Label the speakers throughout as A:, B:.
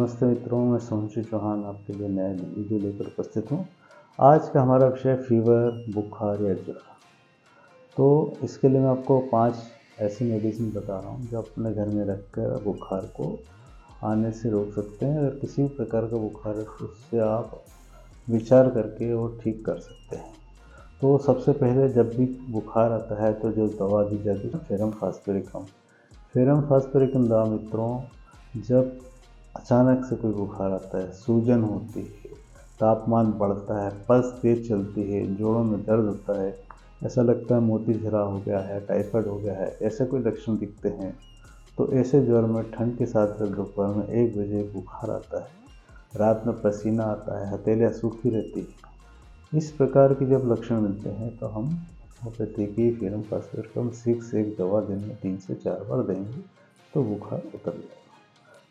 A: नमस्ते मित्रों, मैं सोमशी चौहान आपके लिए नया वीडियो लेकर उपस्थित हूँ। आज का हमारा विषय फीवर, बुखार या ज्वर। तो इसके लिए मैं आपको 5 ऐसी मेडिसिन बता रहा हूँ जो अपने घर में रखकर बुखार को आने से रोक सकते हैं। अगर किसी भी प्रकार का बुखार है तो उससे आप विचार करके वो ठीक कर सकते हैं। तो सबसे पहले जब भी बुखार आता है तो जो दवा दी जाती है फेरम फास्पिरिकम। फेरम फास्पिरिकम दवा मित्रों, जब अचानक से कोई बुखार आता है, सूजन होती है, तापमान बढ़ता है, पल्स तेज चलती है, जोड़ों में दर्द होता है, ऐसा लगता है मोती झरा हो गया है, टाइफाइड हो गया है, ऐसे कोई लक्षण दिखते हैं तो ऐसे ज्वर में ठंड के साथ जब दोपहर में 1 बजे बुखार आता है, रात में पसीना आता है, हथेलियाँ सूखी रहती है, इस प्रकार के जब लक्षण मिलते हैं तो हम होम्योपैथी की फेरम फास्पिरिकम 6 एक दवा दिन में 3 से 4 बार देंगे तो बुखार उतर जाएगा।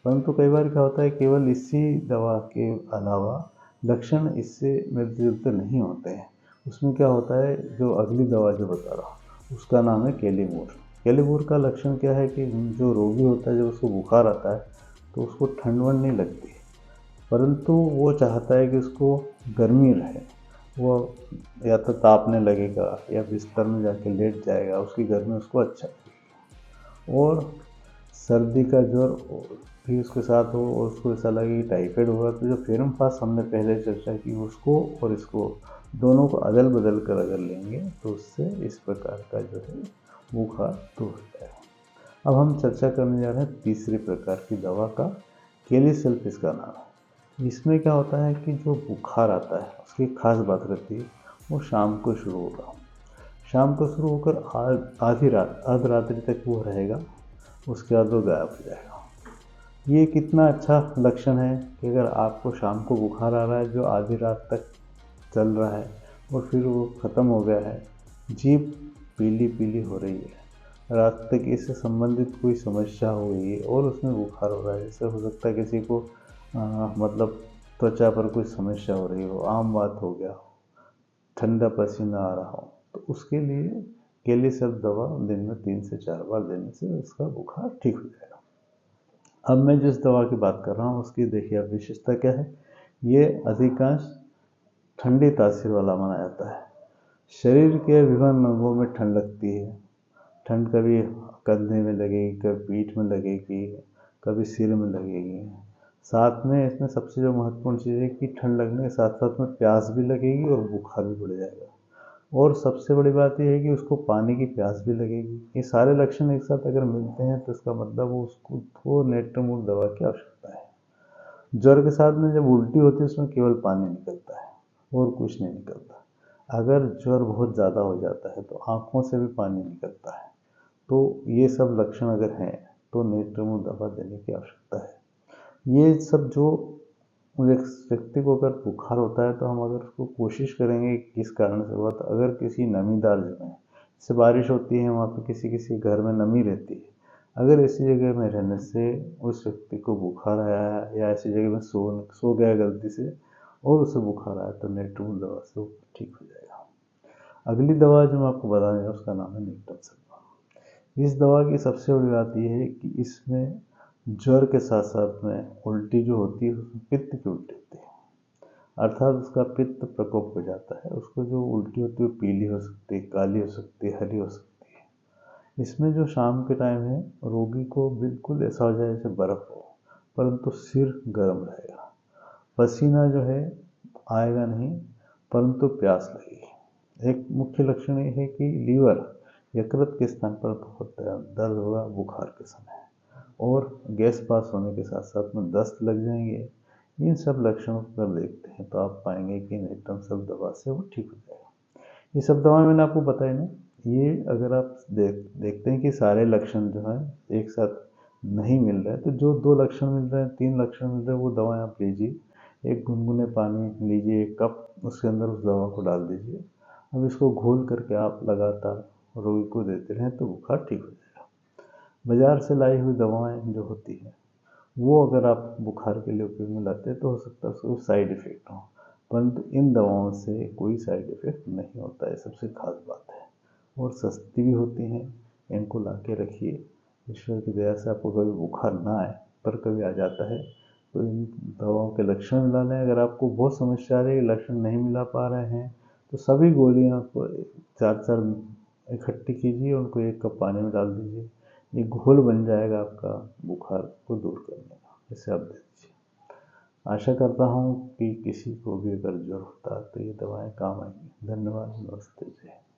A: परंतु कई बार क्या होता है, केवल इसी दवा के अलावा लक्षण इससे मिलते जुलते नहीं होते हैं। उसमें क्या होता है, जो अगली दवा जो बता रहा हूँ उसका नाम है कैलीमूर। कैलीमूर का लक्षण क्या है कि जो रोगी होता है जब उसको बुखार आता है तो उसको ठंड वंड नहीं लगती है, परंतु वो चाहता है कि उसको गर्मी रहे। वो या तो तापने लगेगा या बिस्तर में जाके लेट जाएगा, उसकी गर्मी उसको अच्छा लगेगी। और सर्दी का ज्वर भी उसके साथ हो और उसको ऐसा लगे कि टाइफाइड होगा तो जो फेरम फास्ट हमने पहले चर्चा की उसको और इसको दोनों को अदल बदल कर अगर लेंगे तो उससे इस प्रकार का जो है बुखार दूर हो जाएगा। अब हम चर्चा करने जा रहे हैं तीसरी प्रकार की दवा का, कैलीसल्फ इसका नाम है। इसमें क्या होता है कि जो बुखार आता है उसकी खास बात रहती है वो शाम को शुरू होगा, शाम को शुरू होकर आधी रात अर्धरात्रि तक वो रहेगा, उसके बाद वो गायब हो जाएगा। ये कितना अच्छा लक्षण है कि अगर आपको शाम को बुखार आ रहा है जो आधी रात तक चल रहा है और फिर वो ख़त्म हो गया है, जीभ पीली पीली हो रही है, रात तक इससे संबंधित कोई समस्या हो गई है और उसमें बुखार हो रहा है, जैसे हो सकता है किसी को मतलब त्वचा पर कोई समस्या हो रही हो, आम बात हो गया हो, ठंडा पसीना आ रहा हो, तो उसके लिए कैलीसल्फ दवा दिन में 3 से 4 बार देने से उसका बुखार ठीक हो जाएगा। अब मैं जिस दवा की बात कर रहा हूँ उसकी देखिए अब विशेषता क्या है। ये अधिकांश ठंडी तासीर वाला माना जाता है। शरीर के विभिन्न अंगों में ठंड लगती है। ठंड कभी कंधे में लगेगी, कभी पीठ में लगेगी, कभी सिर में लगेगी। साथ में इसमें सबसे जो महत्वपूर्ण चीज़ है कि ठंड लगने के साथ साथ में प्यास भी लगेगी और बुखार भी बढ़ जाएगा। और सबसे बड़ी बात यह है कि उसको पानी की प्यास भी लगेगी। ये सारे लक्षण एक साथ अगर मिलते हैं तो इसका मतलब वो उसको 2 नेट्रोमूल दवा की आवश्यकता है। ज्वर के साथ में जब उल्टी होती है उसमें केवल पानी निकलता है और कुछ नहीं निकलता। अगर ज्वर बहुत ज़्यादा हो जाता है तो आँखों से भी पानी निकलता है। तो ये सब लक्षण अगर हैं तो नेट्रोमूल दवा देने की आवश्यकता है। ये सब जो व्यक्ति को अगर बुखार होता है तो हम अगर उसको कोशिश करेंगे किस कारण से हुआ, तो अगर किसी नमीदार जगह जैसे बारिश होती है वहाँ पे किसी किसी घर में नमी रहती है, अगर ऐसी जगह में रहने से उस व्यक्ति को बुखार आया है या ऐसी जगह में सो गया गलती से और उसे बुखार आया तो नेट्रोमूल दवा से वो ठीक हो जाएगा। अगली दवा जो मैं आपको बताने उसका नाम है नेक्टम। इस दवा की सबसे बड़ी बात यह है कि इसमें ज्वर के साथ साथ में उल्टी जो होती है उसमें पित्त की उल्टी होती है, अर्थात उसका पित्त प्रकोप हो जाता है। उसको जो उल्टी होती है वो पीली हो सकती है, काली हो सकती है, हरी हो सकती है। इसमें जो शाम के टाइम है रोगी को बिल्कुल ऐसा हो जाए जैसे बर्फ़ हो, परंतु सिर गर्म रहेगा, पसीना जो है आएगा नहीं परंतु प्यास लगेगी। एक मुख्य लक्षण ये है कि लीवर यकृत के स्थान पर बहुत दर्द होगा बुखार के समय और गैस पास होने के साथ साथ में दस्त लग जाएंगे। इन सब लक्षणों को अगर देखते हैं तो आप पाएंगे कि नेट्रम सब दवा से वो ठीक हो जाएगा। ये सब दवाएं मैंने आपको बताई ना, ये अगर आप देखते हैं कि सारे लक्षण जो हैं एक साथ नहीं मिल रहे तो जो 2 लक्षण मिल रहे हैं, 3 लक्षण मिल रहे हैं, वो दवाएं आप लीजिए। एक गुनगुने पानी लीजिए, 1 कप, उसके अंदर उस दवा को डाल दीजिए। अब इसको घोल करके आप लगातार रोगी को देते रहें तो बुखार ठीक हो जाएगा। बाज़ार से लाई हुई दवाएं जो होती हैं वो अगर आप बुखार के लिए उपयोग में लाते हैं तो हो सकता है उसको साइड इफ़ेक्ट हो, परंतु इन दवाओं से कोई साइड इफ़ेक्ट नहीं होता है, सबसे खास बात है। और सस्ती भी होती हैं, इनको ला के रखिए। ईश्वर की दया से आपको कभी बुखार ना आए, पर कभी आ जाता है तो इन दवाओं के लक्षण मिला लें। अगर आपको बहुत समस्या आ रही है, लक्षण नहीं मिला पा रहे हैं, तो सभी गोलियां को 4 इकट्ठी कीजिए, उनको 1 कप पानी में डाल दीजिए। ये घोल बन जाएगा आपका बुखार को दूर करने का। इसे आप दे दीजिए। आशा करता हूँ कि किसी को भी अगर ज़रूरत होता है तो ये दवाएं काम आएंगी। धन्यवाद। नमस्ते। जय हिंद।